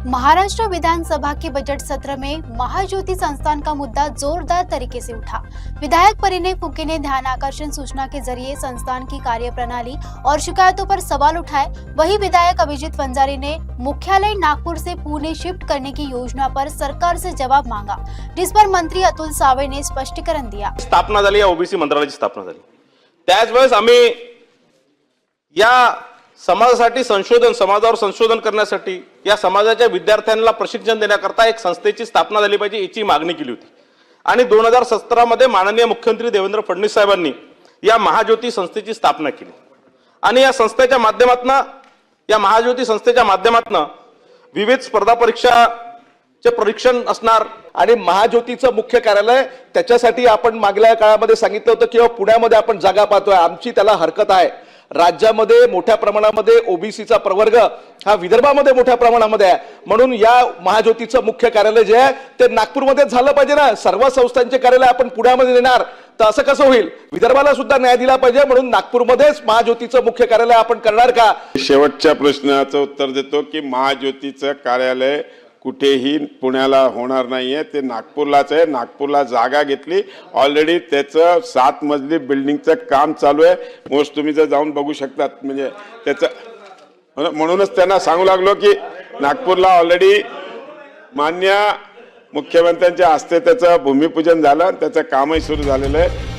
महाराष्ट्र विधानसभा के budget सत्र में महाज्योति संस्थान का मुद्दा जोरदार तरीके से उठा। विधायक परिणय फुके ने ध्यान आकर्षण सूचना के जरिए संस्थान की कार्यप्रणाली और शिकायतों पर सवाल उठाए। वहीं विधायक अभिजीत वंजारी ने मुख्यालय नागपुर से पुणे शिफ्ट करने की योजना पर सरकार से जवाब मांगा, जिस पर मंत्री अतुल सावे ने स्पष्टीकरण दिया। स्थापना झाली, ओबीसी मंत्रालयाची स्थापना झाली। त्याच वेळेस आम्ही या समाजासाठी समाजावर संशोधन करण्यासाठी या समाजाच्या विद्यार्थ्यांना प्रशिक्षण देण्याकरता एक संस्थेची स्थापना झाली पाहिजे याची मागणी केली होती। आणि 2017 मध्ये माननीय मुख्यमंत्री देवेंद्र फडणवीस साहेबांनी या महाज्योती संस्थेची स्थापना केली आणि या संस्थेच्या माध्यमातून विविध स्पर्धा परीक्षाचे परीक्षण असणार आणि महाज्योतीचं मुख्य कार्यालय त्याच्यासाठी आपण मागल्या काळामध्ये सांगितलं होतं की पुण्यामध्ये आपण जागा पाहतोय, आमची त्याला हरकत आहे। राज्यामध्ये मोठ्या प्रमाणामध्ये ओबीसीचा प्रवर्ग हा विदर्भामध्ये मोठ्या प्रमाणामध्ये आहे, म्हणून या महाज्योतीचं मुख्य कार्यालय जे आहे ते नागपूरमध्ये झालं पाहिजे ना। सर्व संस्थांचे कार्यालय आपण पुण्यामध्ये नेणार तर असं कसं होईल? विदर्भाला सुद्धा न्याय दिला पाहिजे, म्हणून नागपूरमध्येच महाज्योतीचं मुख्य कार्यालय आपण करणार का? शेवटच्या प्रश्नाचं उत्तर देतो की महाज्योतीचं कार्यालय कुठेही पुण्याला होणार नाहीये, ते नागपूरलाच आहे। नागपूरला जागा घेतली ऑलरेडी, त्याचं 7 मजली बिल्डिंगचं काम चालू आहे। मोस्ट तुम्ही जर जाऊन बघू शकतात, म्हणजे त्याचं म्हणूनच त्यांना सांगू लागलो की नागपूरला ऑलरेडी माननीय मुख्यमंत्र्यांच्या हस्ते त्याचं भूमिपूजन झालं, त्याचं कामही सुरू झालेलं आहे।